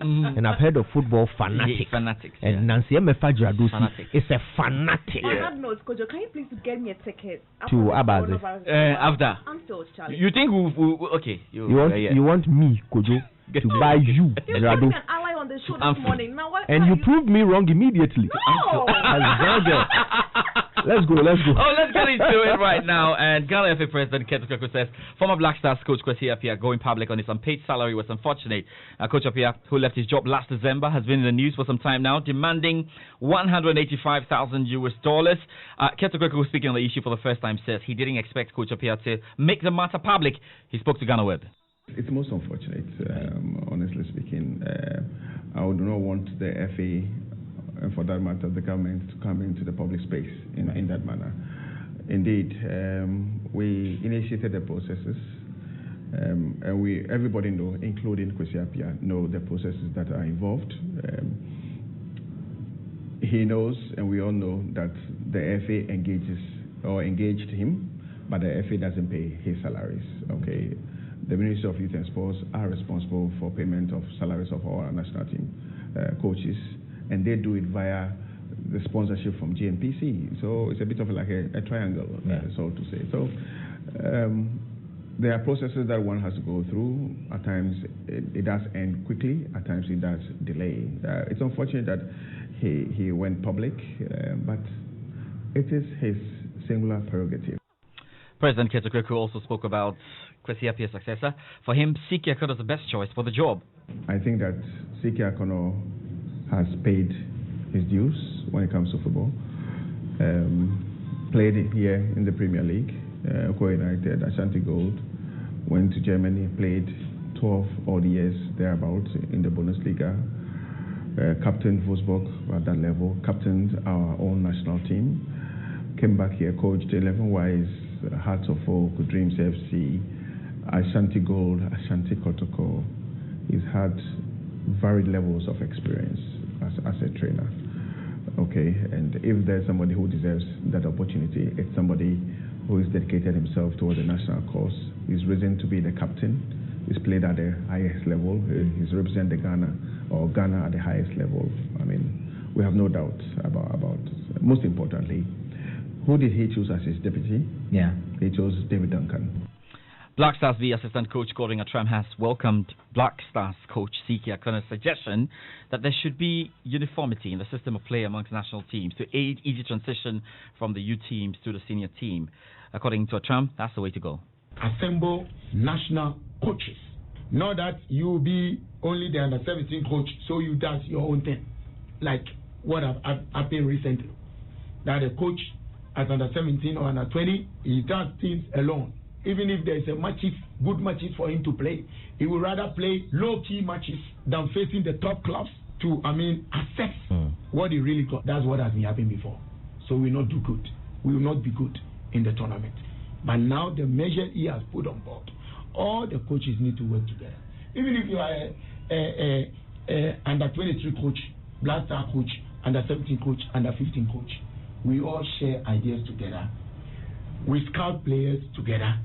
and I've heard of football fanatics. And Nancy Mefajradusi is a fanatic. On that note, Kojo, can you please get me a ticket to Abazi? After. I'm still Charlie. You think okay? You want me, Kojo, to buy you, Rado? An ally on the show this morning. Now what? And you proved me wrong immediately. No. Let's go. Oh, let's get into it right now. And Ghana FA President Keto Kweku says former Black Stars coach Kwesi Appiah going public on his unpaid salary was unfortunate. Coach Appiah, who left his job last December, has been in the news for some time now, demanding $185,000 US. Keto Kweku, speaking on the issue for the first time, says he didn't expect Coach Appiah to make the matter public. He spoke to Ghana Web. It's most unfortunate, honestly speaking. I would not want the FA, and for that matter, the government to come into the public space in that manner. Indeed, we initiated the processes, and everybody know, including Kwesi Appiah, know the processes that are involved. He knows, and we all know, that the FA engaged him, but the FA doesn't pay his salaries. Okay, the Ministry of Youth and Sports are responsible for payment of salaries of our national team coaches, and they do it via the sponsorship from GNPC. So it's a bit of like a triangle, so to say. So there are processes that one has to go through. At times it does end quickly. At times it does delay. It's unfortunate that he went public, but it is his singular prerogative. President Keto Kweku also spoke about Kwesi Appiah's successor. For him, Siki Akono is the best choice for the job. I think that Siki Akono has paid his dues when it comes to football. Played here in the Premier League, Oko United, Ashanti Gold, went to Germany, played 12 odd years thereabouts in the Bundesliga, captained Wolfsburg at that level, captained our own national team, came back here, coached 11 Wise, Hearts of Oak, Dreams FC, Ashanti Gold, Ashanti Kotoko. He's had varied levels of experience as a trainer. Okay, and if there's somebody who deserves that opportunity, it's somebody who has dedicated himself toward the national cause. He's risen to be the captain. He's played at the highest level. He's represented Ghana at the highest level. I mean, we have no doubt about most importantly, who did he choose as his deputy? Yeah, he chose David Duncan. Black Stars V assistant coach Gordon Atram has welcomed Black Stars coach Siki Akono's suggestion that there should be uniformity in the system of play amongst national teams to aid easy transition from the youth teams to the senior team. According to Atram, that's the way to go. Assemble national coaches. Not that you be only the under-17 coach, so you does your own thing. Like what happened recently. That a coach at under-17 or under-20, he does things alone. Even if there is good matches for him to play, he would rather play low-key matches than facing the top clubs to, assess what he really got. That's what has been happening before. So we will not do good. We will not be good in the tournament. But now the measure he has put on board, all the coaches need to work together. Even if you are a under-23 coach, Black Star coach, under-17 coach, under-15 coach, we all share ideas together. We scout players together.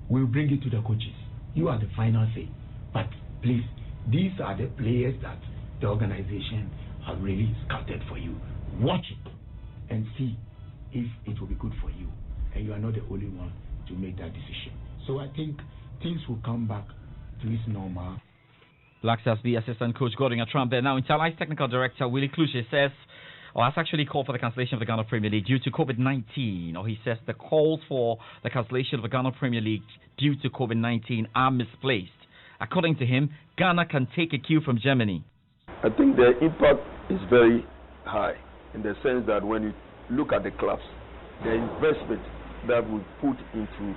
We'll bring it to the coaches. You are the final say. But please, these are the players that the organization have really scouted for you. Watch it and see if it will be good for you. And you are not the only one to make that decision. So I think things will come back to its normal. Black Stars B assistant coach Gordon Atram there. Now, Interline's technical director Willie Kluche says, has actually called for the cancellation of the Ghana Premier League due to COVID-19. Or he says the calls for the cancellation of the Ghana Premier League due to COVID-19 are misplaced. According to him, Ghana can take a cue from Germany. I think the impact is very high in the sense that when you look at the clubs, the investment that we put into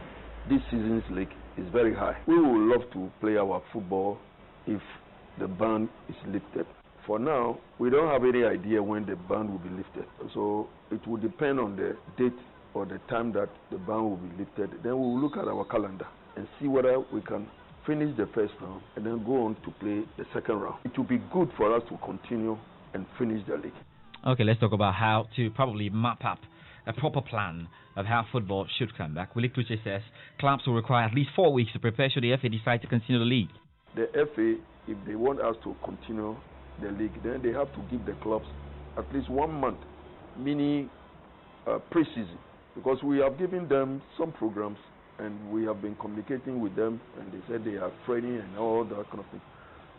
this season's league is very high. We would love to play our football if the ban is lifted. For now, we don't have any idea when the ban will be lifted. So it will depend on the date or the time that the ban will be lifted. Then we will look at our calendar and see whether we can finish the first round and then go on to play the second round. It will be good for us to continue and finish the league. Okay, let's talk about how to probably map up a proper plan of how football should come back. Willie Kluche says clubs will require at least 4 weeks to prepare should the FA decide to continue the league. the FA, if they want us to continue the league, then they have to give the clubs at least 1 month mini pre-season, because we have given them some programs and we have been communicating with them, and they said they are training and all that kind of thing.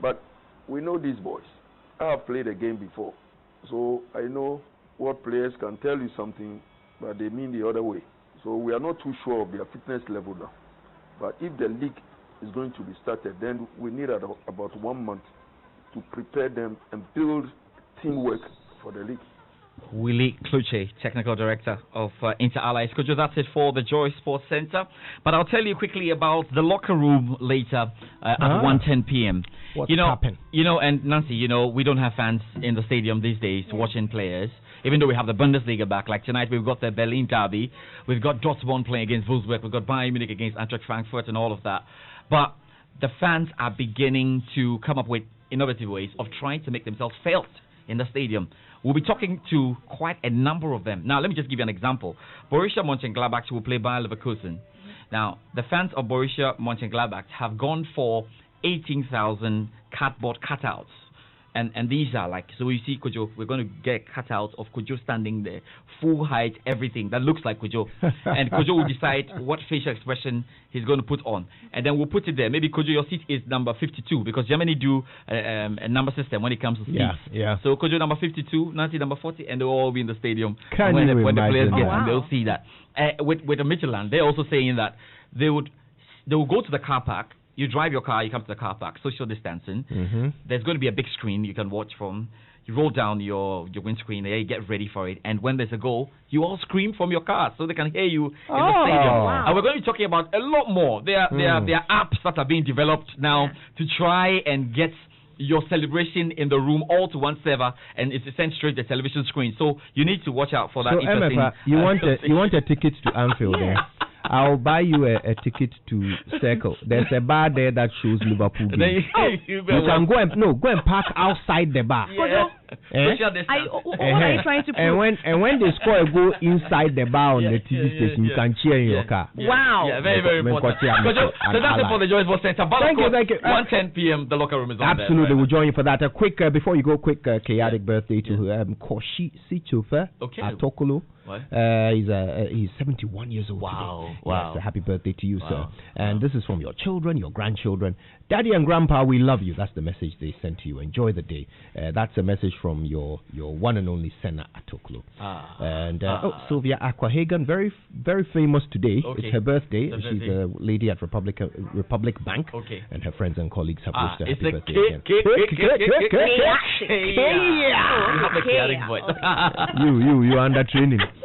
But we know these boys. I have played a game before, so I know what players can tell you something, but they mean the other way. So we are not too sure of their fitness level now. But if the league is going to be started, then we need about 1 month to prepare them and build teamwork for the league. Willie Kluche, Technical Director of Inter Allies. Could you, that's it for the Joy Sports Center. But I'll tell you quickly about the locker room later at 1:10 p.m. What's happened? And Nancy, we don't have fans in the stadium these days watching players, even though we have the Bundesliga back. Like tonight, we've got the Berlin derby. We've got Dortmund playing against Wolfsburg. We've got Bayern Munich against Eintracht Frankfurt and all of that. But the fans are beginning to come up with innovative ways of trying to make themselves felt in the stadium. We'll be talking to quite a number of them. Now, let me just give you an example. Borussia Mönchengladbach will play Bayer Leverkusen. Now, the fans of Borussia Mönchengladbach have gone for 18,000 cardboard cutouts. And these are like, so you see Kojo, we're going to get cutouts of Kojo standing there, full height, everything that looks like Kojo. And Kojo will decide what facial expression he's going to put on. And then we'll put it there. Maybe Kojo, your seat is number 52, because Germany do a number system when it comes to seats. Yeah. So Kojo number 52, Nancy number 40, and they'll all be in the stadium. When the players get in, they'll see that. With the Midtjylland, they're also saying that they will go to the car park. You drive your car, you come to the car park, social distancing. There's going to be a big screen you can watch from. You roll down your windscreen there, you get ready for it, and when there's a goal, you all scream from your car so they can hear you in the stadium. Wow. And we're going to be talking about a lot more. There are apps that are being developed now to try and get your celebration in the room all to one server, and it's sent straight to the television screen. So you need to watch out for that. So MFA, you want a ticket to Anfield there? I'll buy you a ticket to Circle. There's a bar there that shows Liverpool games. You can go and park outside the bar. What are you trying to prove? And when they score a goal inside the bar on the TV station, you can cheer in your car. Wow. Yeah, very, very important. So that's it for the Joy Sports Center. Thank you. 1:10 p.m. The locker room is on. Absolutely, we'll join you for that. Before you go, chaotic birthday to Koshi Sichofe Atokolo. He's 71 years old today. Wow. Yes, happy birthday to you, sir. And this is from your children, your grandchildren. Daddy and Grandpa, we love you. That's the message they sent to you. Enjoy the day. That's a message from your one and only Senna Atoklo. Sylvia Aquahagan, very, very famous today. It's her birthday. She's a lady at Republic Bank. And her friends and colleagues have wished her happy birthday again. You are under training.